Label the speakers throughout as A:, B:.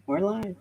A: We're live.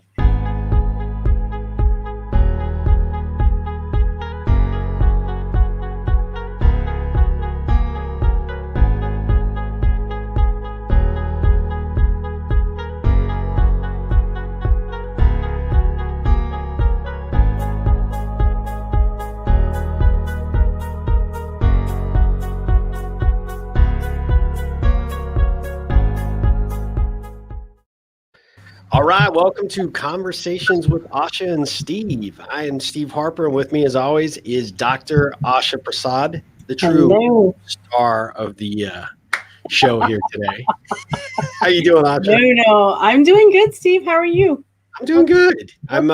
B: All right, welcome to Conversations with Asha and Steve. I am Steve Harper, and with me, as always, is Dr. Asha Prasad, the true star of the show here today. How you doing, Asha?
A: No, I'm doing good, Steve. How are you?
B: I'm doing good. I'm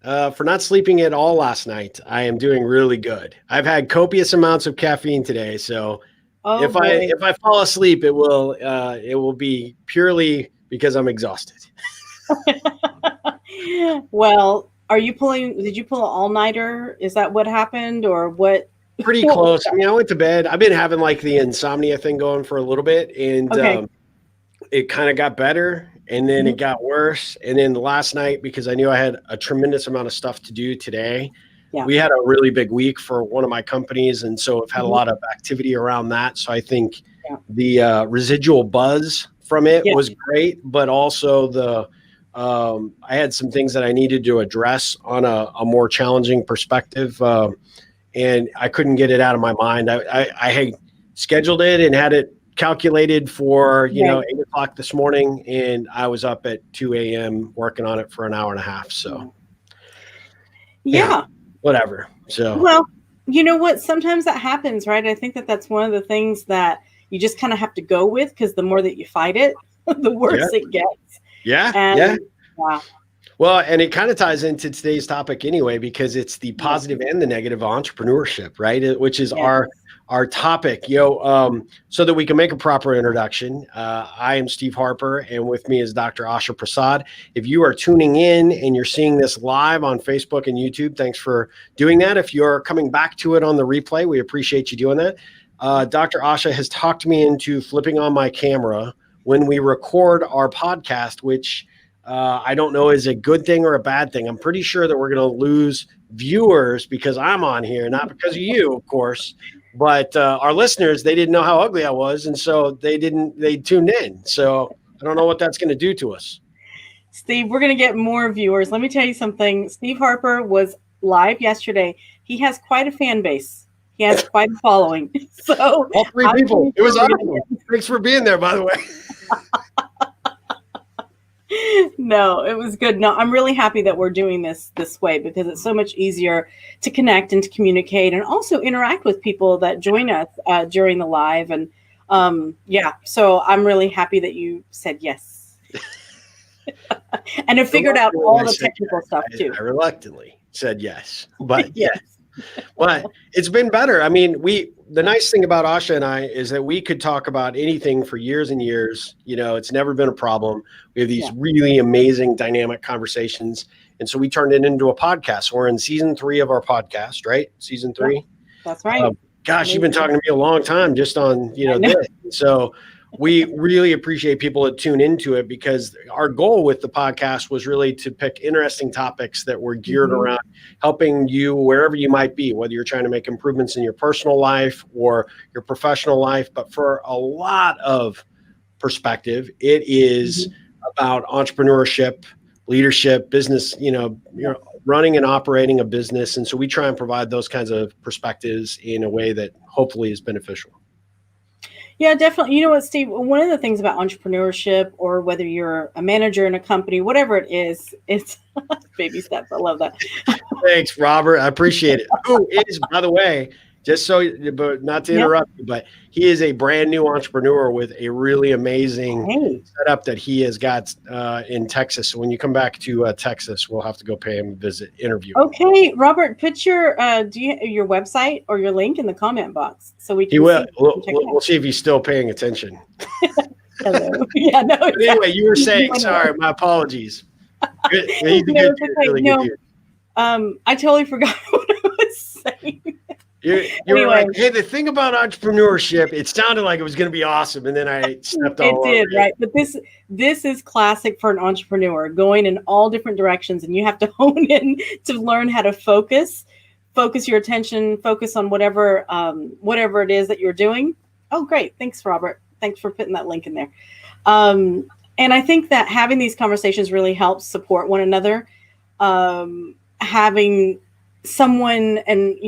B: for not sleeping at all last night. I am doing really good. I've had copious amounts of caffeine today, so if I fall asleep, it will be purely because I'm exhausted.
A: Well, did you pull an all-nighter? Is that what happened or what?
B: Pretty close. I mean, I went to bed. I've been having like the insomnia thing going for a little bit, and it kind of got better, and then it got worse. And then last night, because I knew I had a tremendous amount of stuff to do today, we had a really big week for one of my companies, and so I've had a lot of activity around that. So I think the residual buzz from it was great, but also I had some things that I needed to address on a more challenging perspective, and I couldn't get it out of my mind. I had scheduled it and had it calculated for 8:00 this morning, and I was up at 2 a.m. working on it for an hour and a half. So whatever. So
A: well, you know what? Sometimes that happens, right? I think that's one of the things that you just kind of have to go with, because the more that you fight it, the worse it gets.
B: Yeah. Well, and it kind of ties into today's topic anyway, because it's the positive and the negative of entrepreneurship, right? Which is our topic, so that we can make a proper introduction. I am Steve Harper, and with me is Dr. Asha Prasad. If you are tuning in and you're seeing this live on Facebook and YouTube, thanks for doing that. If you're coming back to it on the replay, we appreciate you doing that. Dr. Asha has talked me into flipping on my camera when we record our podcast, which I don't know is a good thing or a bad thing. I'm pretty sure that we're going to lose viewers because I'm on here, not because of you, of course. But our listeners, they didn't know how ugly I was, and so they tuned in. So I don't know what that's going to do to us.
A: Steve, we're going to get more viewers. Let me tell you something. Steve Harper was live yesterday. He has quite a fan base. He has quite a following. So
B: all three people. It was awesome. Thanks for being there, by the way.
A: No, it was good. No, I'm really happy that we're doing this way, because it's so much easier to connect and to communicate and also interact with people that join us during the live. And so I'm really happy that you said yes. And have figured out all the technical stuff too.
B: I reluctantly said yes, but yes. But it's been better. I mean, the nice thing about Asha and I is that we could talk about anything for years and years. It's never been a problem. We have these really amazing dynamic conversations. And so we turned it into a podcast. We're in season 3 of our podcast, right? Season 3.
A: Yeah, that's right.
B: Gosh, amazing. You've been talking to me a long time just on, this. So we really appreciate people that tune into it, because our goal with the podcast was really to pick interesting topics that were geared around helping you wherever you might be, whether you're trying to make improvements in your personal life or your professional life. But for a lot of perspective, it is about entrepreneurship, leadership, business, running and operating a business. And so we try and provide those kinds of perspectives in a way that hopefully is beneficial.
A: Yeah, definitely. You know what, Steve, one of the things about entrepreneurship, or whether you're a manager in a company, whatever it is, it's baby steps. I love that.
B: Thanks, Robert. I appreciate it. Who is, by the way, just so, but not to interrupt you, but he is a brand new entrepreneur with a really amazing setup that he has got in Texas. So when you come back to Texas, we'll have to go pay him a visit, interview.
A: Okay, Robert, put your your website or your link in the comment box so we can.
B: He will. We'll see if he's still paying attention.
A: Hello. Yeah, no.
B: But anyway, you were saying. Sorry, my apologies.
A: I totally forgot what I was saying.
B: You
A: Anyway,
B: were like, hey, the thing about entrepreneurship, it sounded like it was going to be awesome, and then I stepped all over
A: it did, right? But this is classic for an entrepreneur, going in all different directions, and you have to hone in to learn how to focus your attention, focus on whatever it is that you're doing. Oh, great. Thanks, Robert. Thanks for putting that link in there. And I think that having these conversations really helps support one another. Having someone, and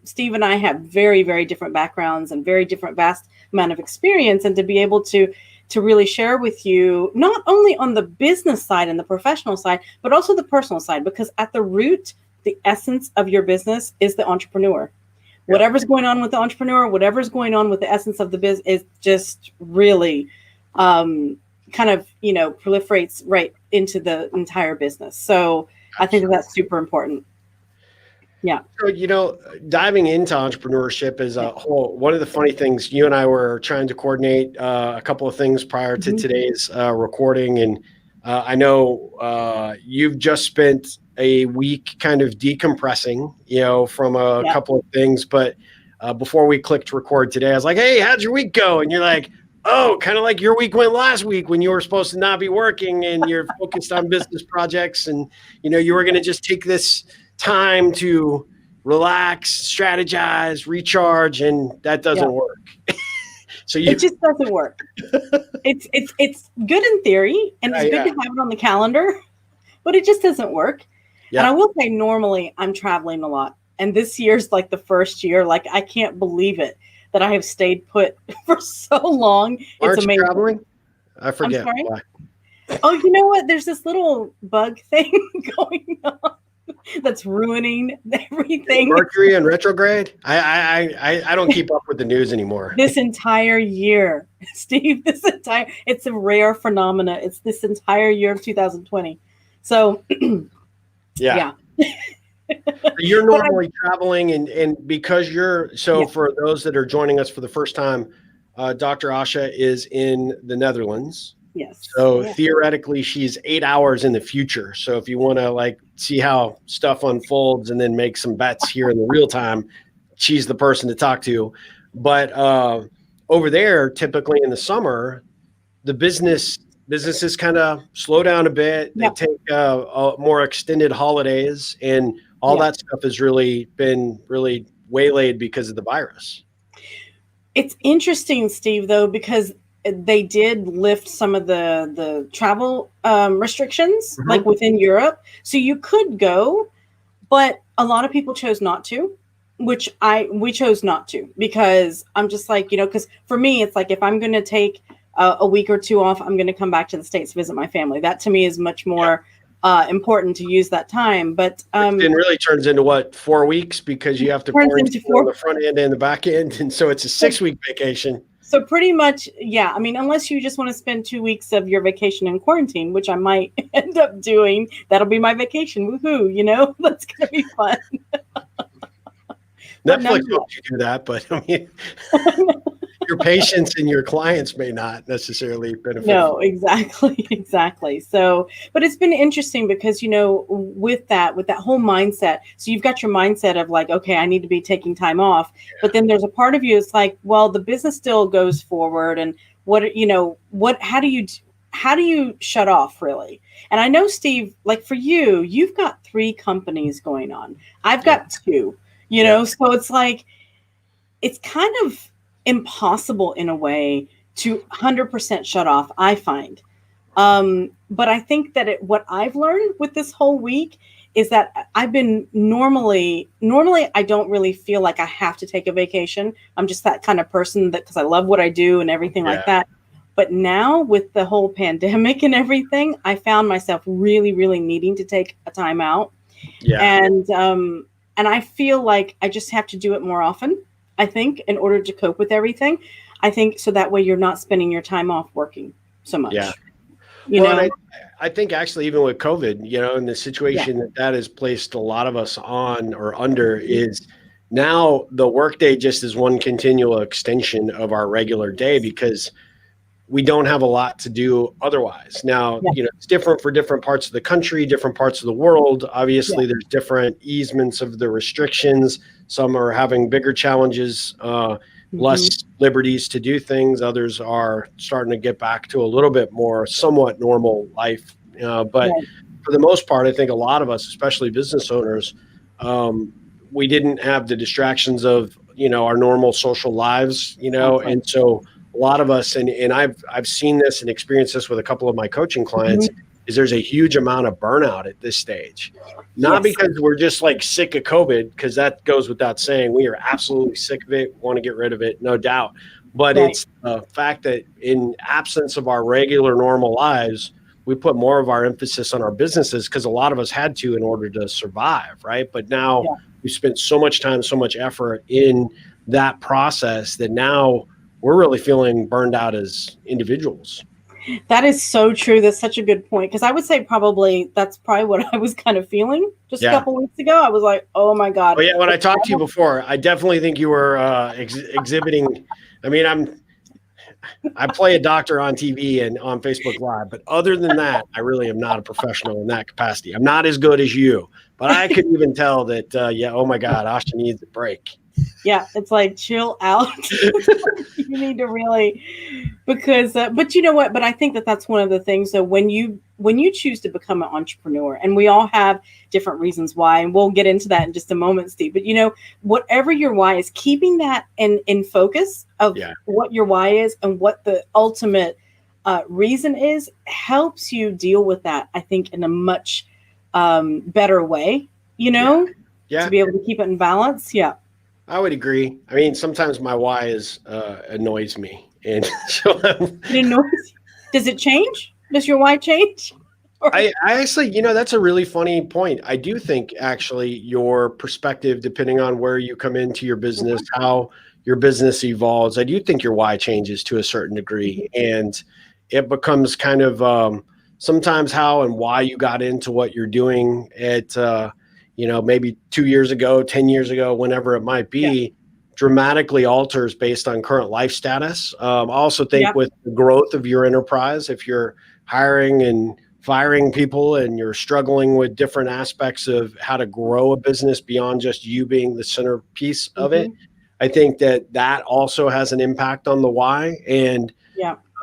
A: Steve and I have very, very different backgrounds and very different vast amount of experience, and to be able to really share with you, not only on the business side and the professional side, but also the personal side, because at the root, the essence of your business is the entrepreneur. Yeah. Whatever's going on with the entrepreneur, whatever's going on with the essence of the biz is just really kind of, proliferates right into the entire business. So I think that's super important. Yeah.
B: So, diving into entrepreneurship as a whole, one of the funny things, you and I were trying to coordinate a couple of things prior to today's recording. And I know you've just spent a week kind of decompressing, from a couple of things. But before we clicked record today, I was like, hey, how'd your week go? And you're like, oh, kind of like your week went last week when you were supposed to not be working and you're focused on business projects. And, you were going to just take this time to relax, strategize, recharge, and that doesn't work. So
A: it just doesn't work. It's good in theory, and it's good to have it on the calendar, but it just doesn't work. Yeah. And I will say, normally I'm traveling a lot, and this year's like the first year. Like, I can't believe it that I have stayed put for so long.
B: Aren't
A: it's amazing.
B: You traveling? I forget.
A: I'm sorry? Why. Oh, you know what? There's this little bug thing going on that's ruining everything.
B: Mercury in retrograde? I don't keep up with the news anymore.
A: This entire year, Steve, it's a rare phenomena. It's this entire year of 2020. So
B: yeah. You're normally traveling, and because for those that are joining us for the first time, Dr. Asha is in the Netherlands.
A: Yes.
B: So theoretically, she's 8 hours in the future. So if you want to see how stuff unfolds and then make some bets here in the real time, she's the person to talk to. But over there, typically in the summer, the businesses kind of slow down a bit. They take more extended holidays, and all that stuff has really been waylaid because of the virus.
A: It's interesting, Steve, though, because they did lift some of the travel restrictions, like within Europe. So you could go, but a lot of people chose not to, which we chose not to, because I'm just like, because for me, it's like, if I'm going to take a week or two off, I'm going to come back to the States to visit my family. That to me is much more important to use that time. But
B: it really turns into 4 weeks, because you have to quarantine on the front end and the back end. And so it's a 6-week vacation.
A: So pretty much, I mean, unless you just want to spend 2 weeks of your vacation in quarantine, which I might end up doing, that'll be my vacation. Woohoo, that's going to be fun.
B: Netflix helps you do that, but I mean, your patients and your clients may not necessarily benefit.
A: No, exactly. So, but it's been interesting because, with that whole mindset, so you've got your mindset of like, okay, I need to be taking time off, but then there's a part of you, it's like, well, the business still goes forward, and how do you shut off, really? And I know, Steve, like for you've got 3 companies going on. I've got 2, so it's like, it's kind of impossible in a way to 100% shut off, I find. But I think that what I've learned with this whole week is that I've been normally I don't really feel like I have to take a vacation. I'm just that kind of person because I love what I do and everything like that. But now with the whole pandemic and everything, I found myself really, really needing to take a time out. Yeah. And I feel like I just have to do it more often, I think, in order to cope with everything. I think so that way you're not spending your time off working so much.
B: Yeah. I think actually even with COVID, in the situation that has placed a lot of us on or under is now the workday just is one continual extension of our regular day, because we don't have a lot to do otherwise. Now, it's different for different parts of the country, different parts of the world. Obviously, there's different easements of the restrictions. Some are having bigger challenges, less liberties to do things. Others are starting to get back to a little bit more somewhat normal life. But for the most part, I think a lot of us, especially business owners, we didn't have the distractions of, our normal social lives, and so a lot of us, and I've seen this and experienced this with a couple of my coaching clients, is there's a huge amount of burnout at this stage. Not because we're just like sick of COVID, because that goes without saying. We are absolutely sick of it, want to get rid of it, no doubt. But it's the fact that in absence of our regular normal lives, we put more of our emphasis on our businesses because a lot of us had to in order to survive, right? But now we spent so much time, so much effort in that process that now we're really feeling burned out as individuals.
A: That is so true. That's such a good point. Because I would say that's probably what I was kind of feeling just a couple weeks ago. I was like, oh my God.
B: Oh yeah, when I talked to you before, I definitely think you were exhibiting. I mean, I play a doctor on TV and on Facebook Live, but other than that, I really am not a professional in that capacity. I'm not as good as you, but I could even tell that, oh my God, Asha needs a break.
A: Yeah, it's like, chill out. You need to really, because, but you know what? But I think that's one of the things that when you choose to become an entrepreneur, and we all have different reasons why, and we'll get into that in just a moment, Steve, but whatever your why is, keeping that in focus of what your why is and what the ultimate reason is, helps you deal with that, I think, in a much better way, to be able to keep it in balance. Yeah.
B: I would agree. I mean, sometimes my why annoys me, and so
A: it annoys you. Does it change? Does your why change?
B: I actually, that's a really funny point. I do think actually your perspective, depending on where you come into your business, how your business evolves, I do think your why changes to a certain degree, and it becomes kind of sometimes how and why you got into what you're doing at. Maybe 2 years ago, 10 years ago, whenever it might be, dramatically alters based on current life status. I also think with the growth of your enterprise, if you're hiring and firing people and you're struggling with different aspects of how to grow a business beyond just you being the centerpiece of it, I think that also has an impact on the why. And,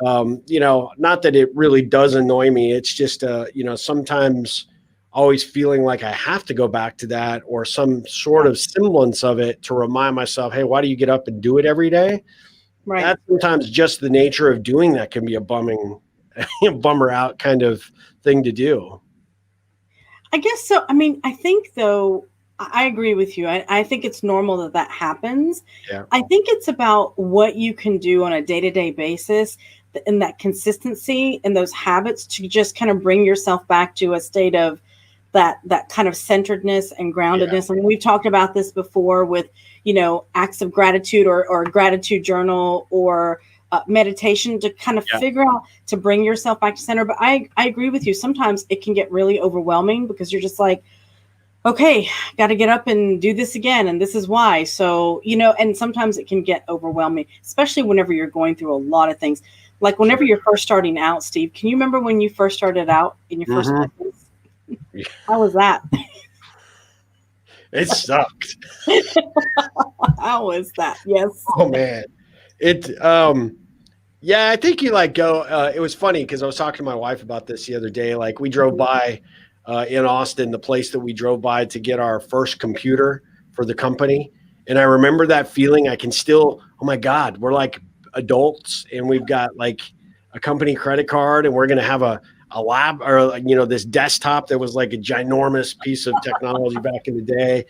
B: not that it really does annoy me. It's just, sometimes always feeling like I have to go back to that or some sort of semblance of it to remind myself, hey, why do you get up and do it every day? Right. That's sometimes just the nature of doing that can be a bummer out kind of thing to do.
A: I guess so. I mean, I think though, I agree with you. I think it's normal that happens. Yeah. I think it's about what you can do on a day-to-day basis and that consistency and those habits to just kind of bring yourself back to a state of that kind of centeredness and groundedness. And we've talked about this before with, acts of gratitude or gratitude journal or meditation to kind of figure out to bring yourself back to center. But I agree with you. Sometimes it can get really overwhelming because you're just like, okay, got to get up and do this again. And this is why. So, and sometimes it can get overwhelming, especially whenever you're going through a lot of things. Like whenever you're first starting out, Steve, can you remember when you first started out in your first business? How was that?
B: It sucked.
A: How was that? Yes.
B: Oh man. I think you go, it was funny because I was talking to my wife about this the other day. Like we drove by in Austin, the place that we drove by to get our first computer for the company. And I remember that feeling. I can still, oh my God, we're like adults and we've got like a company credit card and we're going to have a lab or, this desktop that was like a ginormous piece of technology back in the day.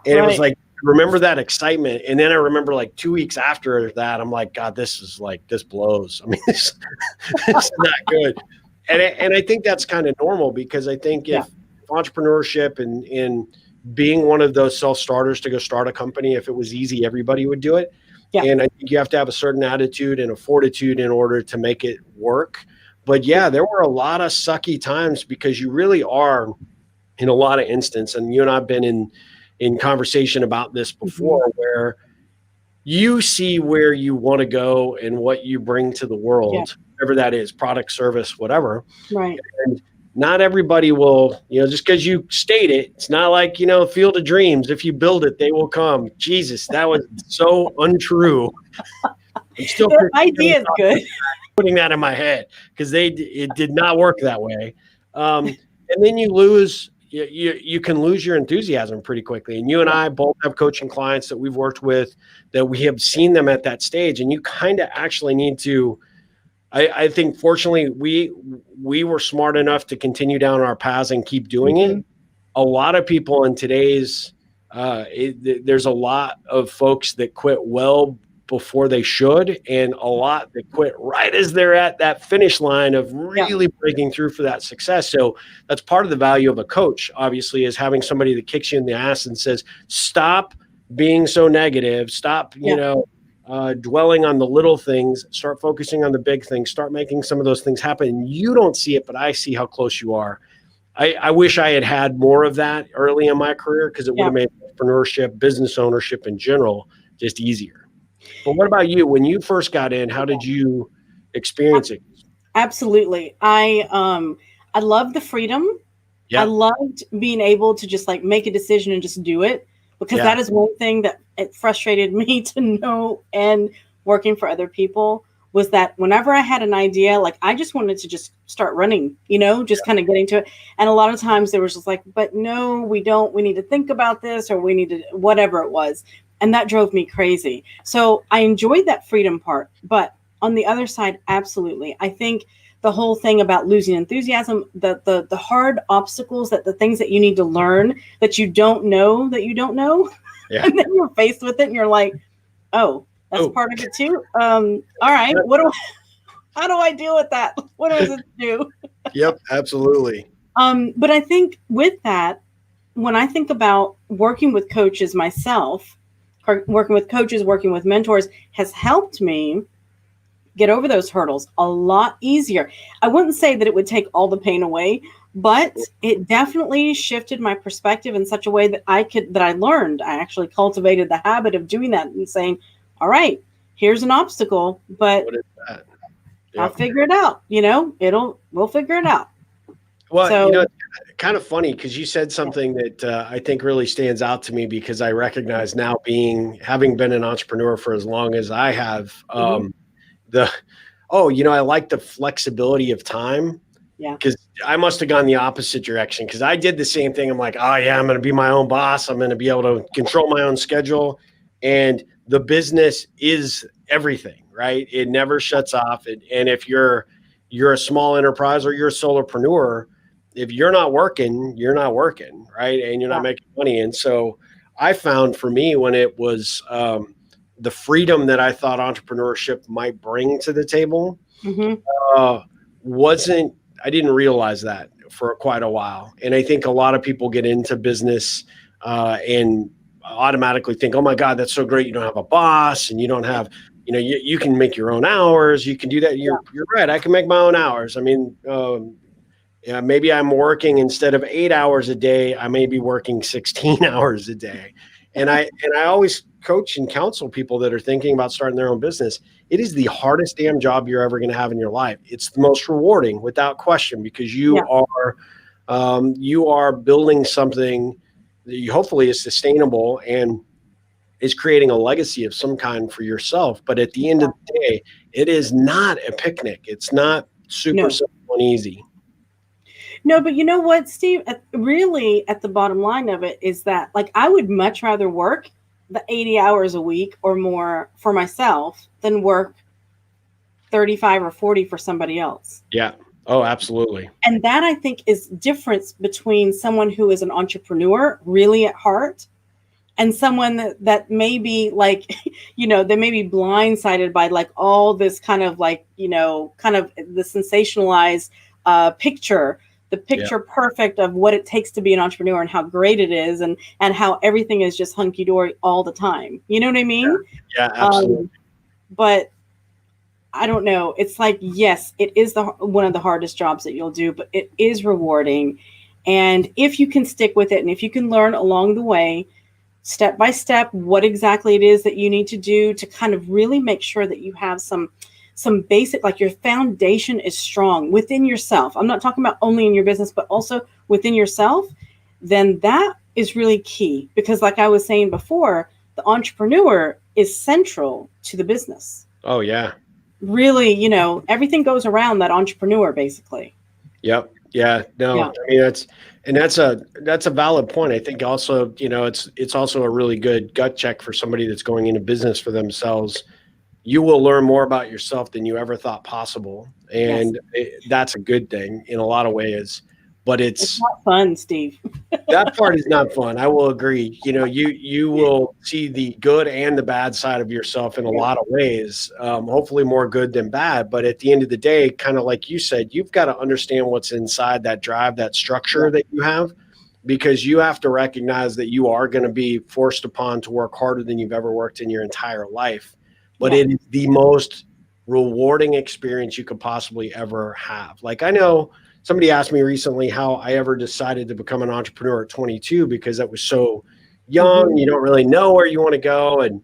B: And it was like, remember that excitement. And then I remember like 2 weeks after that, I'm like, God, this blows. I mean, this is not good. And I think that's kind of normal because I think if entrepreneurship and being one of those self-starters to go start a company, if it was easy, everybody would do it. Yeah. And I think you have to have a certain attitude and a fortitude in order to make it work. But there were a lot of sucky times because you really are in a lot of instances, and you and I've been in conversation about this before, where you see where you want to go and what you bring to the world. whatever that is, product, service, whatever.
A: Right.
B: And not everybody will, just because you state it, it's not like, Field of Dreams. If you build it, they will come. Jesus, that was so untrue. I'm still
A: the idea is good.
B: putting that in my head because it did not work that way. And then you can lose your enthusiasm pretty quickly. And you and I both have coaching clients that we've worked with that we have seen them at that stage. And you kind of actually need to, I think fortunately we were smart enough to continue down our paths and keep doing it. A lot of people in today's, there's a lot of folks that quit well before they should, and a lot that quit right as they're at that finish line of really breaking through for that success. So that's part of the value of a coach, obviously, is having somebody that kicks you in the ass and says, stop being so negative, stop, dwelling on the little things, start focusing on the big things, start making some of those things happen. You don't see it, but I see how close you are. I wish I had more of that early in my career because it would have made entrepreneurship, business ownership in general, just easier. But what about you? When you first got in, how did you experience it?
A: Absolutely. I loved the freedom. I loved being able to just like make a decision and just do it, because that is one thing that it frustrated me to know, and working for other people, was that whenever I had an idea, like I just wanted to just start running, just kind of getting to it. And a lot of times there was just like, but no, we don't, we need to think about this, or we need to, whatever it was. And that drove me crazy. So I enjoyed that freedom part. But on the other side, absolutely. I think the whole thing about losing enthusiasm, the hard obstacles, that the things that you need to learn that you don't know, yeah. And then you're faced with it and you're like, oh, that's part of it too. All right, how do I deal with that? What does it do?
B: Yep, absolutely.
A: But I think with that, when I think about working with coaches myself, working with mentors has helped me get over those hurdles a lot easier. I wouldn't say that it would take all the pain away, but it definitely shifted my perspective in such a way that I learned. I actually cultivated the habit of doing that and saying, all right, here's an obstacle, but what is that? I'll figure it out. We'll figure it out.
B: Well, it's kind of funny because you said something that I think really stands out to me, because I recognize now, having been an entrepreneur for as long as I have, I like the flexibility of time.
A: Yeah.
B: Because I must have gone the opposite direction, because I did the same thing. I'm like, oh yeah, I'm going to be my own boss. I'm going to be able to control my own schedule. And the business is everything, right? It never shuts off. And if you're a small enterprise or you're a solopreneur, if you're not working, you're not working, right? And you're not making money. And so I found, for me, when it was the freedom that I thought entrepreneurship might bring to the table, I didn't realize that for quite a while. And I think a lot of people get into business and automatically think, oh my God, that's so great. You don't have a boss, and you don't have, you can make your own hours. You can do that. You're right. I can make my own hours. I mean, maybe I'm working, instead of 8 hours a day, I may be working 16 hours a day. And I always coach and counsel people that are thinking about starting their own business. It is the hardest damn job you're ever going to have in your life. It's the most rewarding, without question, because you are building something that hopefully is sustainable and is creating a legacy of some kind for yourself. But at the end of the day, it is not a picnic. It's not super simple and easy.
A: No, but you know what, Steve? Really, at the bottom line of it is that, like, I would much rather work the 80 hours a week or more for myself than work 35 or 40 for somebody else.
B: Yeah. Oh, absolutely.
A: And that, I think, is difference between someone who is an entrepreneur really at heart and someone that may be like, they may be blindsided by like all this kind of like, kind of the sensationalized picture, the picture perfect of what it takes to be an entrepreneur and how great it is, and how everything is just hunky-dory all the time. You know what I mean?
B: Yeah, absolutely.
A: But I don't know. It's like, yes, it is one of the hardest jobs that you'll do, but it is rewarding. And if you can stick with it, and if you can learn along the way, step by step, what exactly it is that you need to do to kind of really make sure that you have some some basic, like your foundation is strong within yourself. I'm not talking about only in your business, but also within yourself. Then that is really key, because like I was saying before, the entrepreneur is central to the business.
B: Oh yeah.
A: Really, everything goes around that entrepreneur basically.
B: Yep. Yeah. No,
A: Yeah.
B: I mean, that's a valid point. I think also, it's also a really good gut check for somebody that's going into business for themselves. You will learn more about yourself than you ever thought possible.
A: Yes.
B: And that's a good thing in a lot of ways, but
A: It's not fun, Steve.
B: that part is not fun. I will agree. You will see the good and the bad side of yourself in a lot of ways. Hopefully more good than bad. But at the end of the day, kind of like you said, you've got to understand what's inside that drive, that structure that you have, because you have to recognize that you are going to be forced upon to work harder than you've ever worked in your entire life. But it is the most rewarding experience you could possibly ever have. Like, I know somebody asked me recently how I ever decided to become an entrepreneur at 22, because that was so young. You don't really know where you want to go. And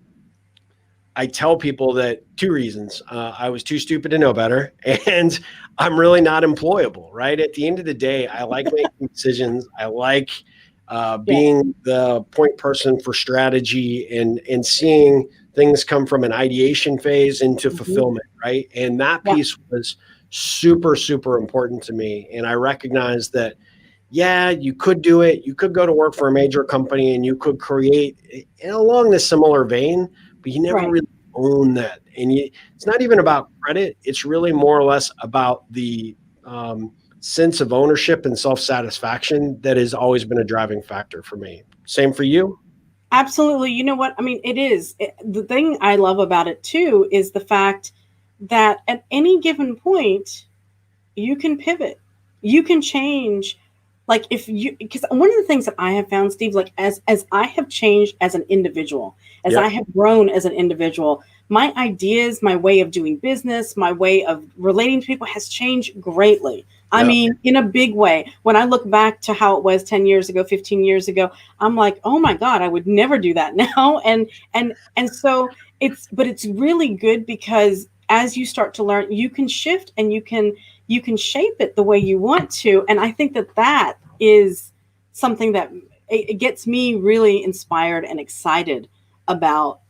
B: I tell people that 2 reasons. I was too stupid to know better, and I'm really not employable, right? At the end of the day, I like making decisions. I like being the point person for strategy and seeing things come from an ideation phase into fulfillment, right? And that piece was super, super important to me. And I recognized that, you could do it. You could go to work for a major company and you could create along this similar vein, but you never really own that. And it's not even about credit. It's really more or less about the sense of ownership and self-satisfaction that has always been a driving factor for me. Same for you?
A: Absolutely. You know what? I mean, it is. The thing I love about it too is the fact that at any given point, you can pivot. You can change. Like because one of the things that I have found, Steve, like as I have changed as an individual, as I have grown as an individual, my ideas, my way of doing business, my way of relating to people has changed greatly. I mean, in a big way. When I look back to how it was 10 years ago, 15 years ago, I'm like, oh my God, I would never do that now. And so it's really good, because as you start to learn, you can shift and you can shape it the way you want to. And I think that is something that it gets me really inspired and excited about,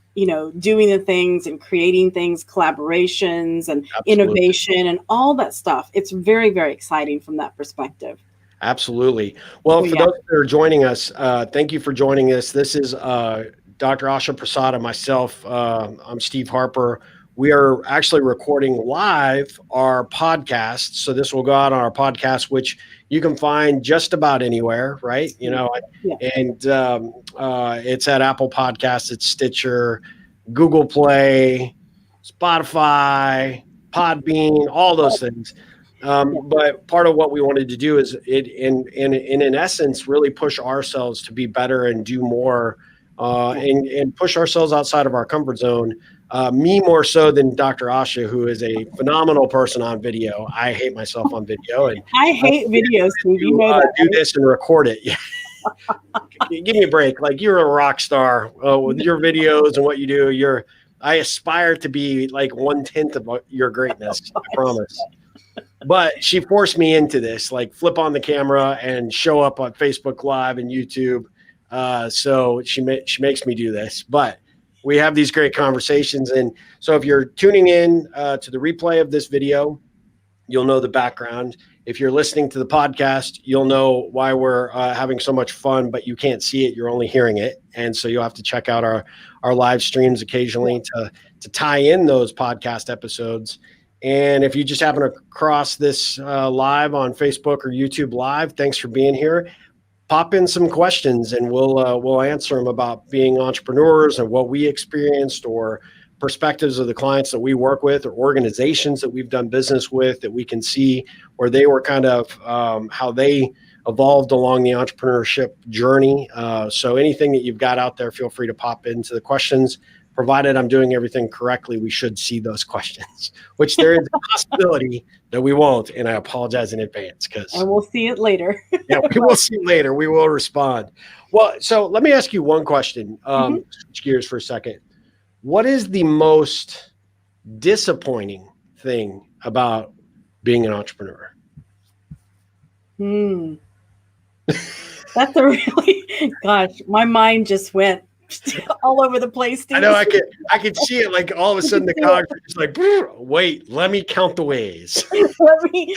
A: doing the things and creating things, collaborations and innovation and all that stuff. It's very, very exciting from that perspective.
B: Absolutely. Well, for those that are joining us, thank you for joining us. This is Dr. Asha Prasad and myself. I'm Steve Harper. We are actually recording live our podcast. So this will go out on our podcast, which you can find just about anywhere, right? And it's at Apple Podcasts, it's Stitcher, Google Play, Spotify, Podbean, all those things. But part of what we wanted to do is in essence, really push ourselves to be better and do more and push ourselves outside of our comfort zone. Me more so than Dr. Asha, who is a phenomenal person on video. I hate myself on video, and
A: I hate videos. You know that,
B: do this and record it. Give me a break. Like, you're a rock star with your videos and what you do. I aspire to be like 1/10 of your greatness. I promise. But she forced me into this, like flip on the camera and show up on Facebook Live and YouTube. So she makes me do this, but we have these great conversations. And so if you're tuning in to the replay of this video, you'll know the background. If you're listening to the podcast, you'll know why we're having so much fun, but you can't see it. You're only hearing it. And so you'll have to check out our live streams occasionally to tie in those podcast episodes. And if you just happen to cross this live on Facebook or YouTube Live, thanks for being here. Pop in some questions and we'll answer them about being entrepreneurs and what we experienced, or perspectives of the clients that we work with, or organizations that we've done business with that we can see where they were kind of how they evolved along the entrepreneurship journey. So anything that you've got out there, feel free to pop into the questions. Provided I'm doing everything correctly, we should see those questions, which there is a possibility that we won't. And I apologize in advance,
A: and we'll see it later.
B: Yeah, we will see later. We will respond. Well, so let me ask you one question. Switch gears for a second. What is the most disappointing thing about being an entrepreneur?
A: That's a really, gosh, my mind just went all over the place, Steve.
B: I know I could see it, like all of a sudden the cogs are just like, wait, let me count the ways.
A: let me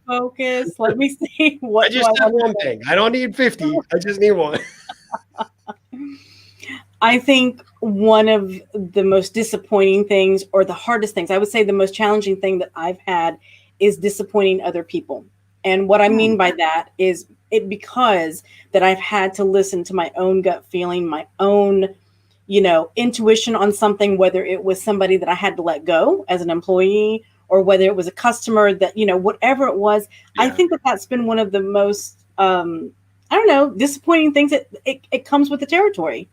A: focus. Let me see what
B: I just did one thing. I don't need 50. I just need one.
A: I think one of the most disappointing things, or the hardest things, I would say the most challenging thing that I've had is disappointing other people. And what I mean by that is because that I've had to listen to my own gut feeling, my own, intuition on something, whether it was somebody that I had to let go as an employee, or whether it was a customer that, whatever it was. Yeah. I think that that's been one of the most, disappointing things. It comes with the territory.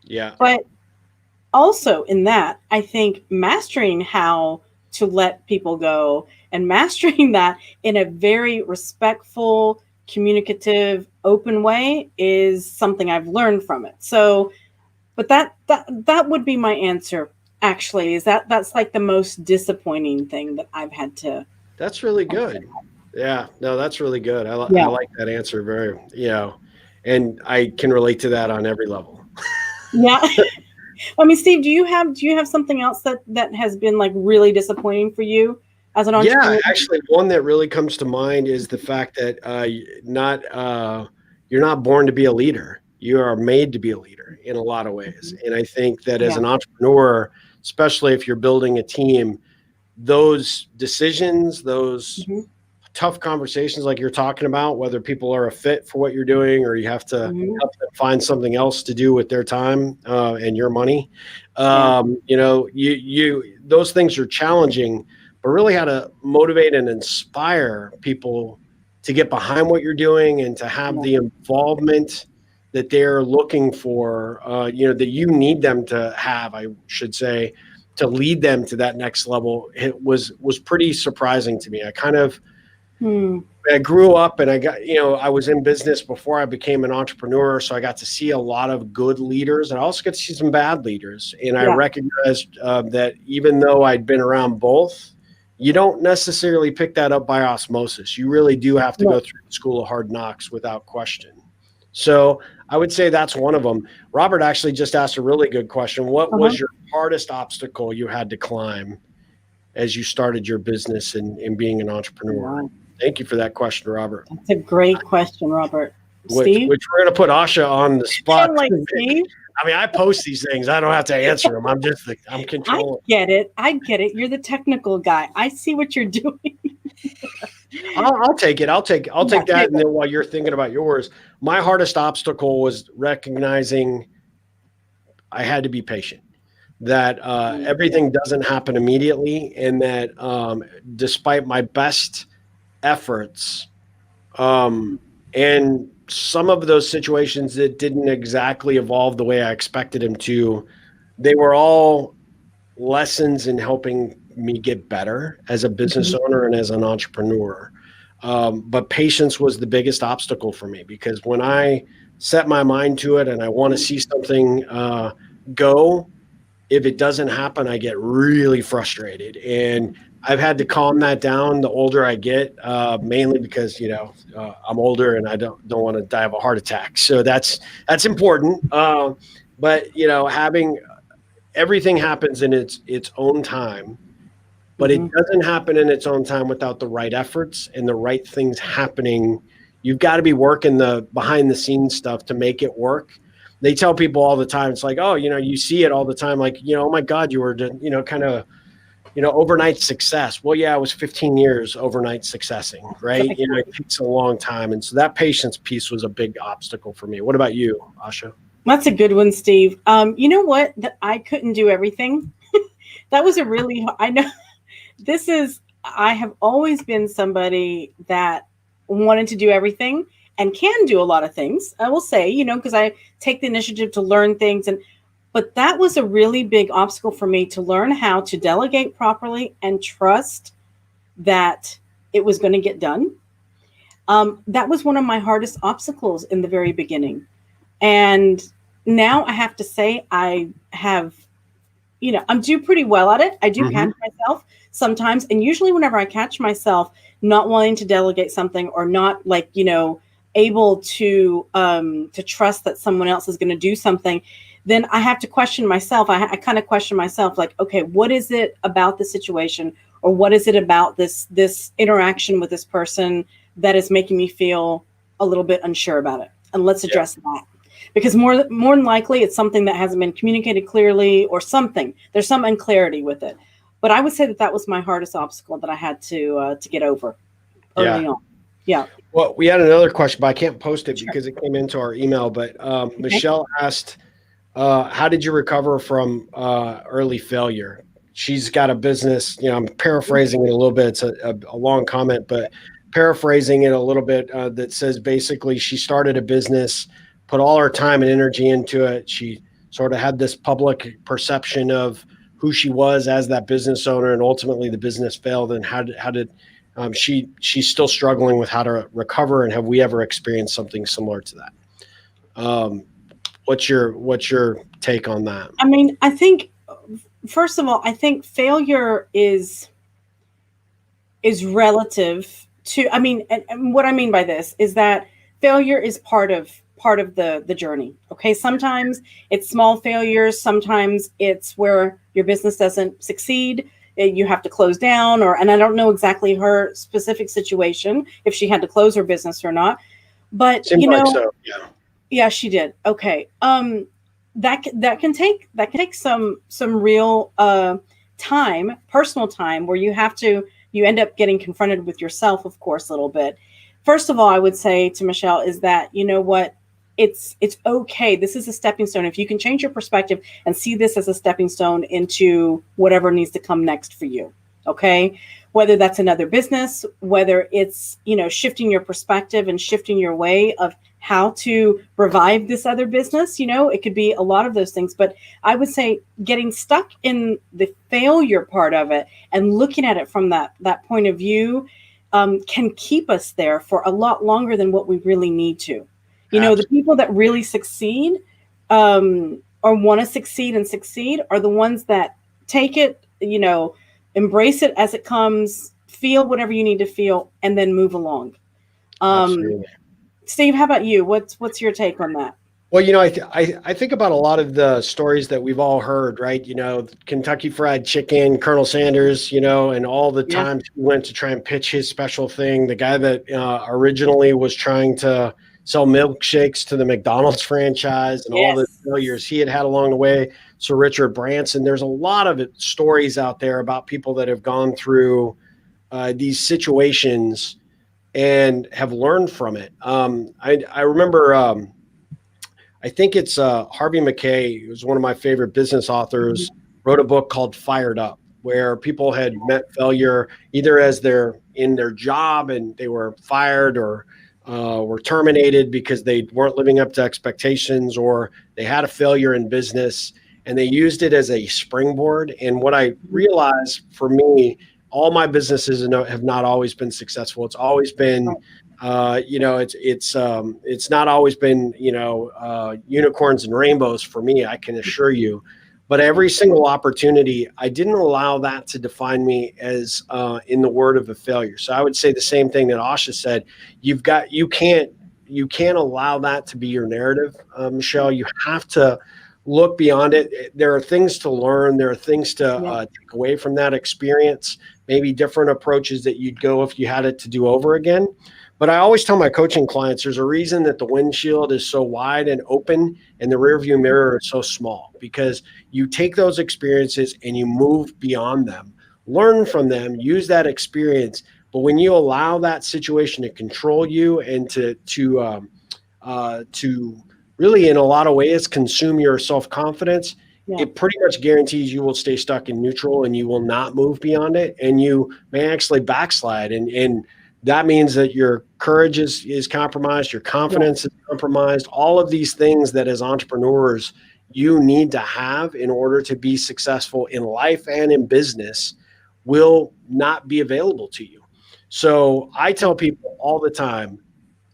B: Yeah.
A: But also in that, I think mastering how to let people go and mastering that in a very respectful, communicative, open way is something I've learned from it. So, but that would be my answer, actually, is that's like the most disappointing thing that I've had to.
B: That's really good. Yeah, no, that's really good. I like that answer very, and I can relate to that on every level.
A: Yeah. I mean, Steve, do you have something else that has been like really disappointing for you as an entrepreneur?
B: Yeah, actually, one that really comes to mind is the fact that you're not born to be a leader. You are made to be a leader in a lot of ways. And I think that as an entrepreneur, especially if you're building a team, those decisions, those tough conversations like you're talking about, whether people are a fit for what you're doing or you have to help them find something else to do with their time and your money, you those things are challenging, but really how to motivate and inspire people to get behind what you're doing and to have the involvement that they're looking for, that you need them to have, I should say, to lead them to that next level. It was pretty surprising to me. I grew up and I was in business before I became an entrepreneur. So I got to see a lot of good leaders and I also got to see some bad leaders. And I recognized that even though I'd been around both, you don't necessarily pick that up by osmosis. You really do have to go through the school of hard knocks without question. So I would say that's one of them. Robert actually just asked a really good question. What was your hardest obstacle you had to climb as you started your business and being an entrepreneur? Thank you for that question, Robert.
A: That's a great question, Robert. Steve?
B: Which we're going to put Asha on the spot.
A: Steve?
B: I mean, I post these things. I don't have to answer them. I'm controlling.
A: I get it. You're the technical guy. I see what you're doing.
B: I'll take it. I'll take that. And then while you're thinking about yours, my hardest obstacle was recognizing I had to be patient, that everything doesn't happen immediately. And that despite my best efforts and some of those situations that didn't exactly evolve the way I expected them to, they were all lessons in helping me get better as a business owner and as an entrepreneur. But patience was the biggest obstacle for me, because when I set my mind to it and I want to see something go, if it doesn't happen, I get really frustrated. And I've had to calm that down the older I get, mainly because, I'm older and I don't want to die of a heart attack. So that's important. But, having everything happens in its own time, but it doesn't happen in its own time without the right efforts and the right things happening. You've got to be working the behind the scenes stuff to make it work. They tell people all the time, it's like, oh, you see it all the time. Like, oh my God, you were, kind of, overnight success. Well, yeah, it was 15 years overnight successing, right? It takes a long time. And so that patience piece was a big obstacle for me. What about you, Asha?
A: That's a good one, Steve. You know what? I couldn't do everything. That was I have always been somebody that wanted to do everything and can do a lot of things. I will say, because I take the initiative to learn things. But that was a really big obstacle for me, to learn how to delegate properly and trust that it was going to get done. That was one of my hardest obstacles in the very beginning. And now I have to say I have I'm do pretty well at it. I do
B: Mm-hmm.
A: catch myself sometimes. And usually whenever I catch myself not wanting to delegate something or not able to trust that someone else is going to do something, then I have to question myself. I kind of question myself like, okay, what is it about the situation, or what is it about this interaction with this person that is making me feel a little bit unsure about it? And let's address that. Because more than likely it's something that hasn't been communicated clearly, or something. There's some unclarity with it. But I would say that was my hardest obstacle that I had to get over early on. Yeah.
B: Well, we had another question, but I can't post it because it came into our email. But Michelle asked, how did you recover from early failure? She's got a business. I'm paraphrasing it a little bit. It's a long comment, but paraphrasing it a little bit, that says basically she started a business, put all her time and energy into it. She sort of had this public perception of who she was as that business owner, and ultimately the business failed. And how did she's still struggling with how to recover? And have we ever experienced something similar to that? What's your take on that?
A: I mean, I think, first of all, I think failure is relative to, I mean, and what I mean by this is that failure is part of the journey. Okay. Sometimes it's small failures. Sometimes it's where your business doesn't succeed. You have to close down, and I don't know exactly her specific situation, if she had to close her business or not, but
B: Seems like so, yeah.
A: Yeah, she did. Okay. That can take some real time, personal time, where you end up getting confronted with yourself, of course, a little bit. First of all, I would say to Michelle is that, you know what, it's okay. This is a stepping stone. If you can change your perspective and see this as a stepping stone into whatever needs to come next for you. Okay. Whether that's another business, whether it's, shifting your perspective and shifting your way of how to revive this other business, it could be a lot of those things. But I would say getting stuck in the failure part of it and looking at it from that point of view can keep us there for a lot longer than what we really need to. The people that really succeed or want to succeed and succeed are the ones that take it, embrace it as it comes, feel whatever you need to feel, and then move along. Steve, how about you? What's your take on that?
B: Well, I think about a lot of the stories that we've all heard, right? Kentucky Fried Chicken, Colonel Sanders, and all the times he went to try and pitch his special thing. The guy that originally was trying to sell milkshakes to the McDonald's franchise, and all the failures he had along the way. Sir Richard Branson. There's a lot of stories out there about people that have gone through these situations and have learned from it. I remember, I think it's Harvey McKay, who's one of my favorite business authors, wrote a book called Fired Up, where people had met failure either as they're in their job and they were fired, or were terminated because they weren't living up to expectations, or they had a failure in business, and they used it as a springboard. And what I realized for me, all my businesses have not always been successful. It's always been, it's not always been, unicorns and rainbows for me, I can assure you. But every single opportunity, I didn't allow that to define me as in the word of a failure. So I would say the same thing that Asha said. You can't allow that to be your narrative, Michelle. You have to look beyond it. There are things to learn. There are things to take away from that experience. Maybe different approaches that you'd go if you had it to do over again. But I always tell my coaching clients, there's a reason that the windshield is so wide and open and the rearview mirror is so small, because you take those experiences and you move beyond them, learn from them, use that experience. But when you allow that situation to control you and to really, in a lot of ways, consume your self-confidence, it pretty much guarantees you will stay stuck in neutral and you will not move beyond it. And you may actually backslide. And that means that your courage is compromised, your confidence is compromised. All of these things that as entrepreneurs you need to have in order to be successful in life and in business will not be available to you. So I tell people all the time,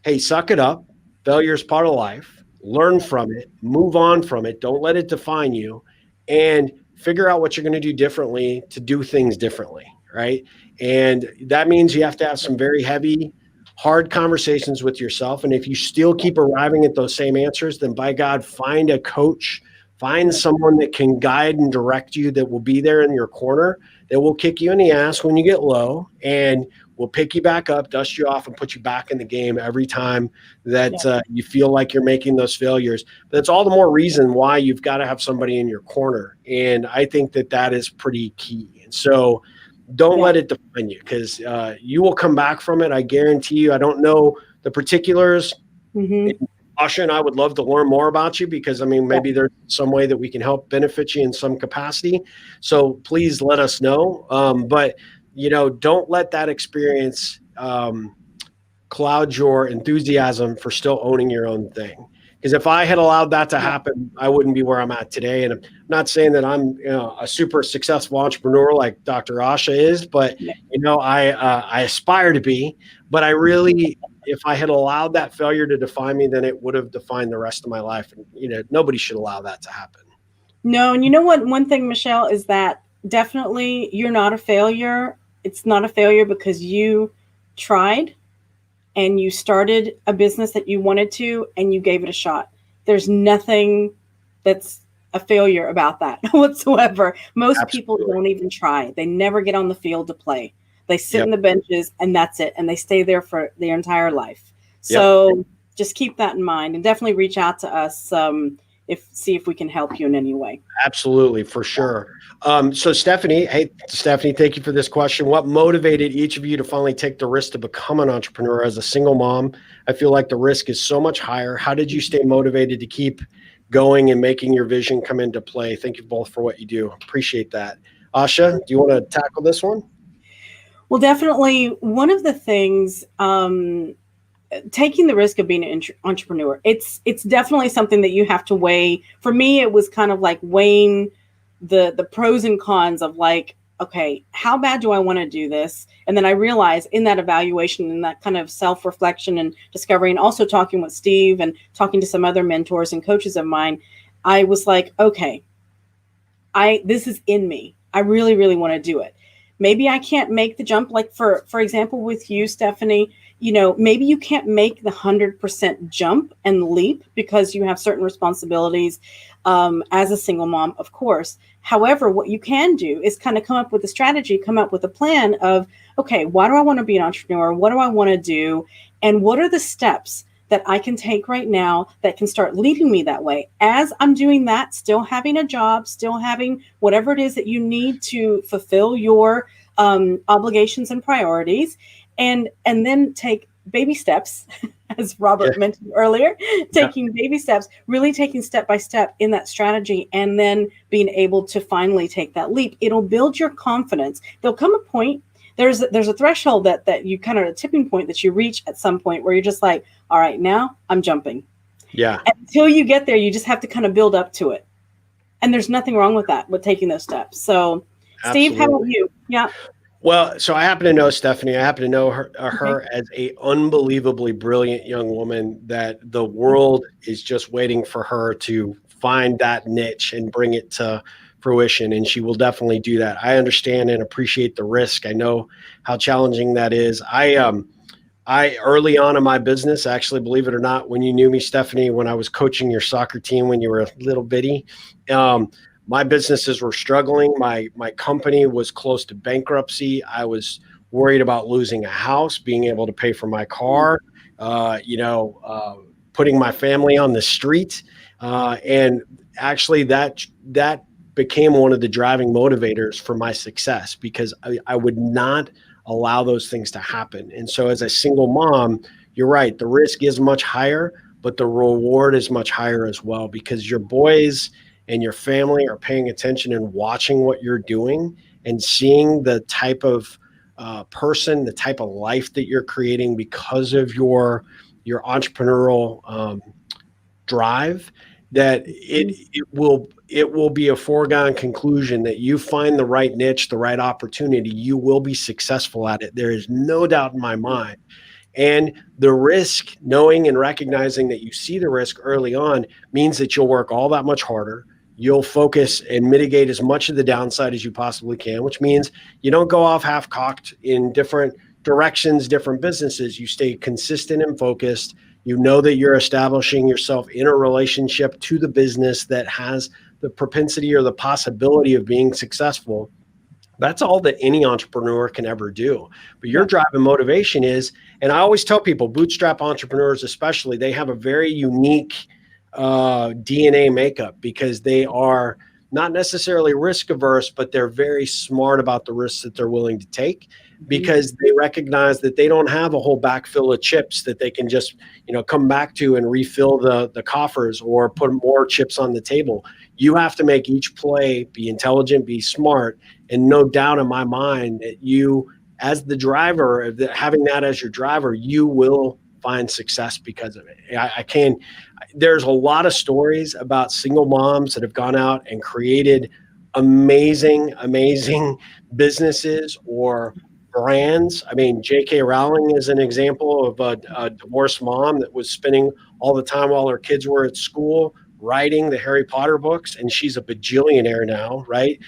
B: hey, suck it up. Failure is part of life. Learn from it, move on from it. Don't let it define you, and figure out what you're going to do differently to do things differently, right? And that means you have to have some very heavy, hard conversations with yourself. And if you still keep arriving at those same answers, then by God, find a coach, find someone that can guide and direct you, that will be there in your corner, that will kick you in the ass when you get low, and will pick you back up, dust you off, and put you back in the game every time that you feel like you're making those failures. But it's all the more reason why you've got to have somebody in your corner. And I think that that is pretty key. And so don't let it define you, because you will come back from it. I guarantee you. I don't know the particulars. Mm-hmm. Asha and I would love to learn more about you, because, I mean, maybe there's some way that we can help benefit you in some capacity. So please let us know. But, don't let that experience cloud your enthusiasm for still owning your own thing. Because if I had allowed that to happen, I wouldn't be where I'm at today. And I'm not saying that I'm a super successful entrepreneur like Dr. Asha is, but, I aspire to be. But I really, if I had allowed that failure to define me, then it would have defined the rest of my life. And, nobody should allow that to happen.
A: No. And you know what? One thing, Michelle, is that definitely you're not a failure. It's not a failure because you tried and you started a business that you wanted to, and you gave it a shot. There's nothing that's a failure about that whatsoever. Most people don't even try. They never get on the field to play. They sit in the benches, and that's it. And they stay there for their entire life. So just keep that in mind, and definitely reach out to us see if we can help you in any way.
B: Absolutely, for sure. So Stephanie, thank you for this question. What motivated each of you to finally take the risk to become an entrepreneur as a single mom? I feel like the risk is so much higher. How did you stay motivated to keep going and making your vision come into play? Thank you both for what you do. Appreciate that. Asha, do you want to tackle this one?
A: Well, definitely. One of the things, taking the risk of being an entrepreneur, it's definitely something that you have to weigh. For me, it was kind of like weighing the pros and cons of like, okay, how bad do I want to do this? And then I realized in that evaluation and that kind of self-reflection and discovery, and also talking with Steve and talking to some other mentors and coaches of mine, I was like, okay, this is in me. I really, really want to do it. Maybe I can't make the jump. Like for example, with you, Stephanie, maybe you can't make the 100% jump and leap because you have certain responsibilities as a single mom, of course. However, what you can do is kind of come up with a strategy, come up with a plan of, okay, why do I want to be an entrepreneur? What do I want to do? And what are the steps that I can take right now that can start leading me that way? As I'm doing that, still having a job, still having whatever it is that you need to fulfill your obligations and priorities, and then take baby steps, as Robert mentioned earlier, taking baby steps, really taking step by step in that strategy, and then being able to finally take that leap. It'll build your confidence. There'll come a point, there's a threshold that you kind of, a tipping point that you reach at some point where you're just like, all right, now I'm jumping.
B: Yeah.
A: And until you get there, you just have to kind of build up to it. And there's nothing wrong with that, with taking those steps. So Steve, how about you? Yeah.
B: Well, so I happen to know Stephanie. I happen to know her as a unbelievably brilliant young woman that the world is just waiting for her to find that niche and bring it to fruition. And she will definitely do that. I understand and appreciate the risk. I know how challenging that is. I early on in my business, actually, believe it or not, when you knew me, Stephanie, when I was coaching your soccer team when you were a little bitty, my businesses were struggling. My company was close to bankruptcy. I was worried about losing a house, being able to pay for my car, putting my family on the street. And actually that became one of the driving motivators for my success, because I would not allow those things to happen. And so as a single mom, you're right, the risk is much higher, but the reward is much higher as well, because your boys and your family are paying attention and watching what you're doing and seeing the type of person, the type of life that you're creating because of your entrepreneurial drive, that it will be a foregone conclusion that you find the right niche, the right opportunity, you will be successful at it. There is no doubt in my mind. And the risk, knowing and recognizing that you see the risk early on, means that you'll work all that much harder. you'll focus and mitigate as much of the downside as you possibly can, which means you don't go off half-cocked in different directions, different businesses. You stay consistent and focused. You know that you're establishing yourself in a relationship to the business that has the propensity or the possibility of being successful. That's all that any entrepreneur can ever do. But your drive and motivation is, and I always tell people, bootstrap entrepreneurs especially, they have a very unique DNA makeup because they are not necessarily risk averse, but they're very smart about the risks that they're willing to take, because they recognize that they don't have a whole backfill of chips that they can just, come back to and refill the coffers or put more chips on the table. You have to make each play, be intelligent, be smart, and no doubt in my mind that you, as the driver, having that as your driver, you will find success because of it. There's a lot of stories about single moms that have gone out and created amazing businesses or brands. I mean, J.K. Rowling is an example of a divorced mom that was spending all the time while her kids were at school writing the Harry Potter books, and she's a bajillionaire now, right?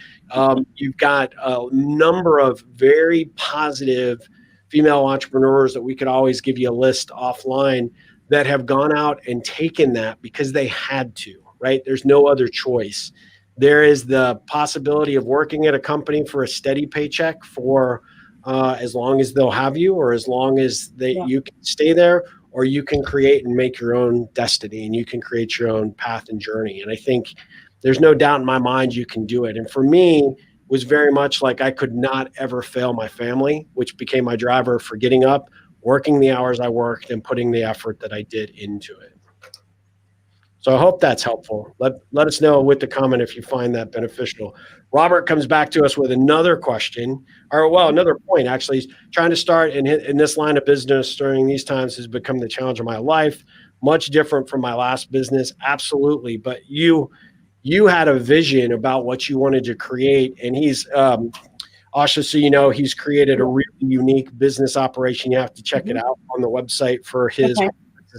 B: You've got a number of very positive female entrepreneurs that we could always give you a list offline that have gone out and taken that because they had to, right? There's no other choice. There is the possibility of working at a company for a steady paycheck for as long as they'll have you, or as long as you can stay there, or you can create and make your own destiny, and you can create your own path and journey. And I think there's no doubt in my mind you can do it. And for me, it was very much like I could not ever fail my family, which became my driver for getting up, working the hours I worked, and putting the effort that I did into it. So I hope that's helpful. Let us know with the comment if you find that beneficial. Robert comes back to us with another question, another point. Actually, he's trying to start in this line of business during these times has become the challenge of my life. Much different from my last business, absolutely. But you had a vision about what you wanted to create, and he's Asha, so he's created a really unique business operation. You have to check it out on the website for his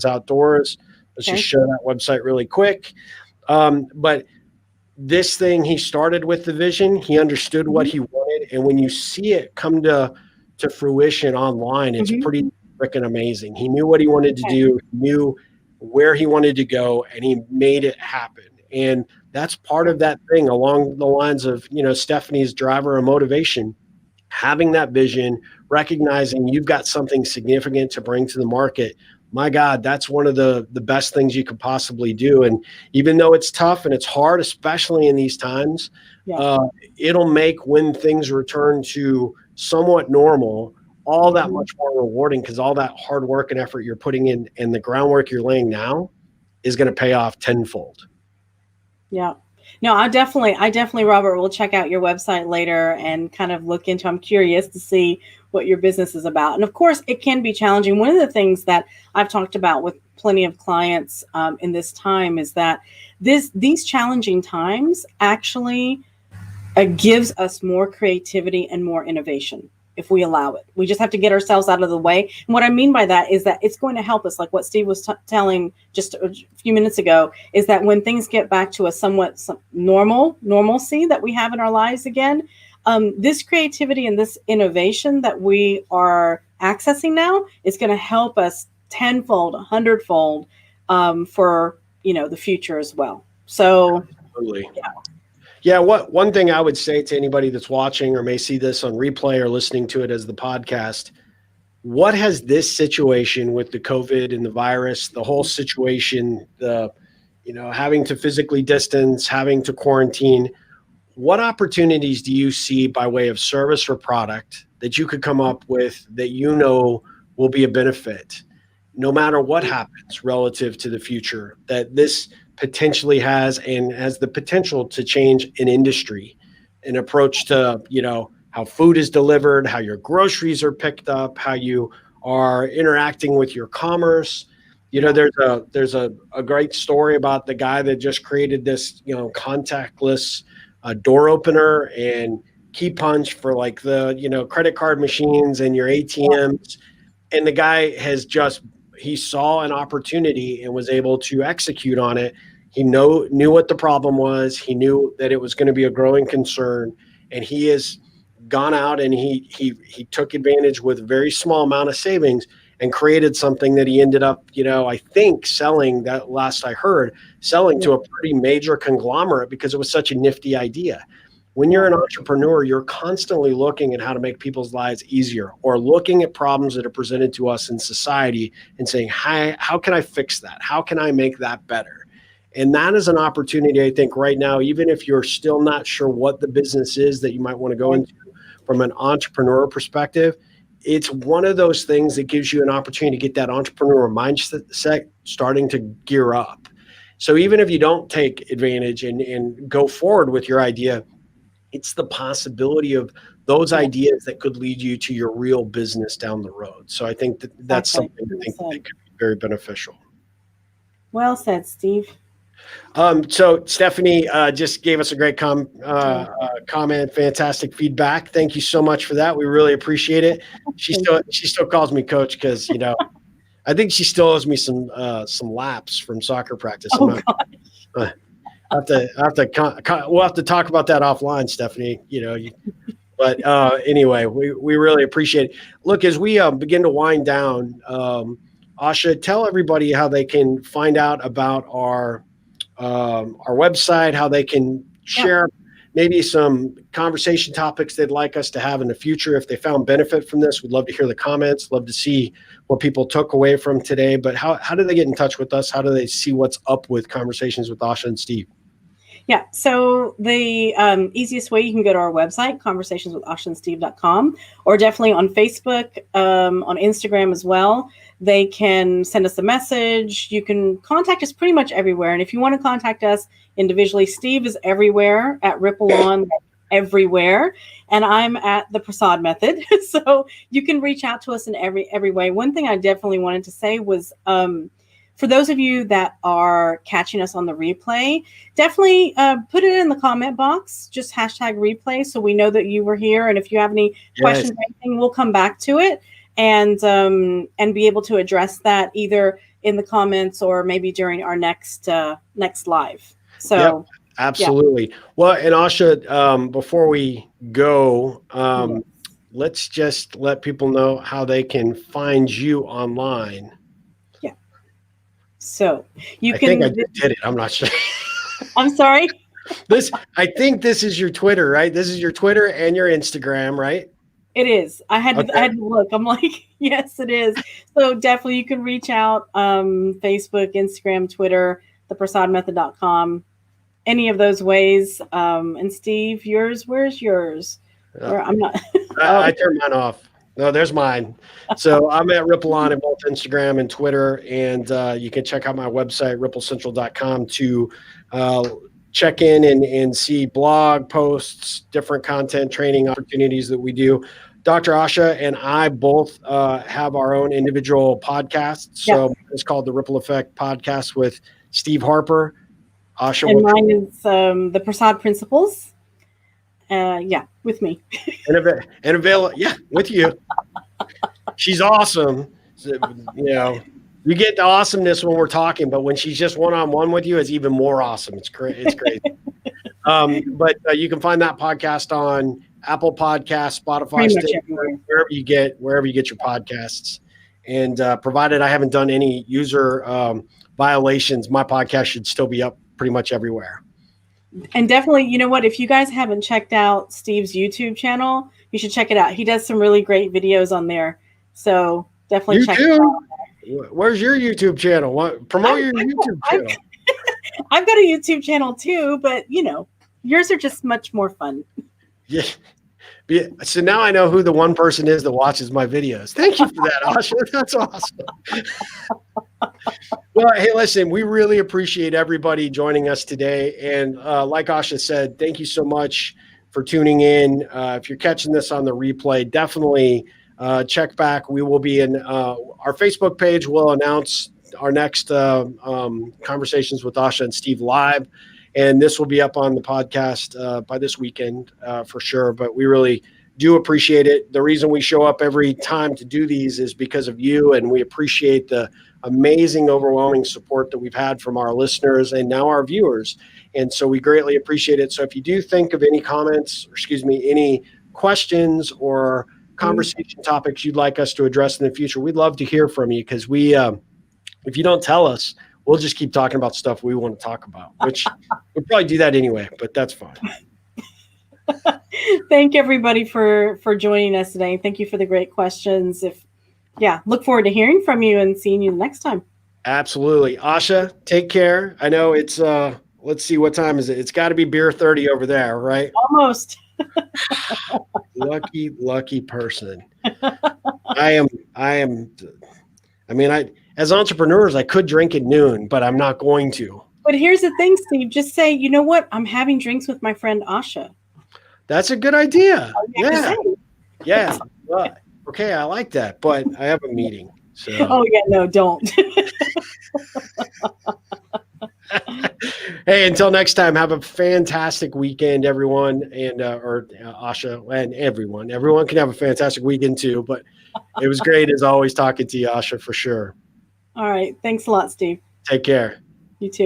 B: Outdoors. Let's just show that website really quick. But this thing, he started with the vision. He understood what he wanted. And when you see it come to fruition online, it's pretty freaking amazing. He knew what he wanted to do, he knew where he wanted to go, and he made it happen. And that's part of that thing along the lines of, Stephanie's driver and motivation, having that vision, recognizing you've got something significant to bring to the market. My God, that's one of the best things you could possibly do. And even though it's tough and it's hard, especially in these times, it'll make when things return to somewhat normal all that much more rewarding, because all that hard work and effort you're putting in and the groundwork you're laying now is going to pay off tenfold.
A: Yeah. No, I definitely, Robert, will check out your website later and kind of look into, I'm curious to see what your business is about. And of course, it can be challenging. One of the things that I've talked about with plenty of clients in this time is that these challenging times actually gives us more creativity and more innovation if we allow it. We just have to get ourselves out of the way. And what I mean by that is that it's going to help us, like what Steve was telling just a few minutes ago, is that when things get back to a somewhat normalcy that we have in our lives again, this creativity and this innovation that we are accessing now is going to help us tenfold, 100-fold for the future as well. So,
B: absolutely. Yeah. One thing I would say to anybody that's watching or may see this on replay or listening to it as the podcast, what has this situation with the COVID and the virus, the whole situation, having to physically distance, having to quarantine, what opportunities do you see by way of service or product that you could come up with that will be a benefit no matter what happens relative to the future, that this potentially has and has the potential to change an industry, an approach to, how food is delivered, how your groceries are picked up, how you are interacting with your commerce? There's a great story about the guy that just created this, contactless door opener and key punch for like the, credit card machines and your ATMs. And the guy he saw an opportunity and was able to execute on it. He knew what the problem was. He knew that it was going to be a growing concern, and he has gone out and he took advantage with a very small amount of savings and created something that he ended up, I think selling, that last I heard, selling to a pretty major conglomerate because it was such a nifty idea. When you're an entrepreneur, you're constantly looking at how to make people's lives easier, or looking at problems that are presented to us in society and saying, how can I fix that? How can I make that better? And that is an opportunity, I think, right now, even if you're still not sure what the business is that you might want to go into from an entrepreneur perspective, it's one of those things that gives you an opportunity to get that entrepreneur mindset starting to gear up. So even if you don't take advantage and go forward with your idea, it's the possibility of those ideas that could lead you to your real business down the road. So I think that's something I think that could be very beneficial.
A: Well said, Steve.
B: So Stephanie just gave us a great comment, fantastic feedback. Thank you so much for that. We really appreciate it. She still calls me coach because, I think she still owes me some laps from soccer practice.
A: We'll
B: have to talk about that offline, Stephanie. But anyway, we really appreciate it. Look, as we begin to wind down, Asha, tell everybody how they can find out about our website, how they can share maybe some conversation topics they'd like us to have in the future. If they found benefit from this, we'd love to hear the comments, love to see what people took away from today. But how do they get in touch with us? How do they see what's up with Conversations with Asha and Steve?
A: Yeah, so the easiest way, you can go to our website, conversationswithashaandsteve.com, or definitely on Facebook, on Instagram as well. They can send us a message. You can contact us pretty much everywhere. And if you want to contact us individually, Steve is everywhere at Ripple On everywhere. And I'm at the Prasad method. So you can reach out to us in every way. One thing I definitely wanted to say was, for those of you that are catching us on the replay, definitely put it in the comment box, just hashtag replay, so we know that you were here. And if you have any questions or anything, we'll come back to it and be able to address that either in the comments or maybe during our next live. So
B: absolutely. Well, and Asha, before we go, let's just let people know how they can find you online.
A: So you
B: I think I just did it. I'm not sure.
A: I'm sorry.
B: I think this is your Twitter, right? This is your Twitter and your Instagram, right?
A: It is. I had to look. I'm like, yes, it is. So definitely you can reach out, Facebook, Instagram, Twitter, theprasadmethod.com, any of those ways. And Steve, where's yours? I'm not.
B: I turned mine off. No, there's mine. So I'm at Ripple On in both Instagram and Twitter. And you can check out my website, ripplecentral.com, to check in and see blog posts, different content, training opportunities that we do. Dr. Asha and I both have our own individual podcasts. So it's called the Ripple Effect Podcast with Steve Harper. Asha,
A: and mine is the Prasad Principles. With me.
B: and available, with you. She's awesome. So, you get the awesomeness when we're talking, but when she's just one-on-one with you, it's even more awesome. It's crazy. But you can find that podcast on Apple Podcasts, Spotify, wherever you get your podcasts. And provided I haven't done any user violations, my podcast should still be up pretty much everywhere.
A: And definitely, you know what, if you guys haven't checked out Steve's YouTube channel, you should check it out. He does some really great videos on there. So definitely check it out.
B: Where's your YouTube channel? Promote your YouTube channel.
A: I've got a YouTube channel too, but yours are just much more fun.
B: Yeah. So now I know who the one person is that watches my videos. Thank you for that, Asha. That's awesome. Well, hey, listen, we really appreciate everybody joining us today. And like Asha said, thank you so much for tuning in. If you're catching this on the replay, definitely check back. We will be in our Facebook page. We'll announce our next Conversations with Asha and Steve live. And this will be up on the podcast by this weekend for sure. But we really do appreciate it. The reason we show up every time to do these is because of you, and we appreciate the amazing, overwhelming support that we've had from our listeners and now our viewers. And so we greatly appreciate it. So if you do think of any comments, or any questions or conversation topics you'd like us to address in the future, we'd love to hear from you, because if you don't tell us, we'll just keep talking about stuff we want to talk about, which we'll probably do that anyway, but that's fine.
A: Thank everybody for joining us today. Thank you for the great questions. Look forward to hearing from you and seeing you next time. Absolutely. Asha, take care. I know it's, let's see, what time is it? It's got to be beer 30 over there, right? Almost. Lucky person. As entrepreneurs, I could drink at noon, but I'm not going to. But here's the thing, Steve, just say, you know what? I'm having drinks with my friend Asha. That's a good idea. Yeah. Okay, I like that, but I have a meeting. So. Oh yeah, no, don't. Hey, until next time, have a fantastic weekend, everyone, and or Asha and everyone. Everyone can have a fantastic weekend too. But it was great as always talking to you, Asha, for sure. All right, thanks a lot, Steve. Take care. You too.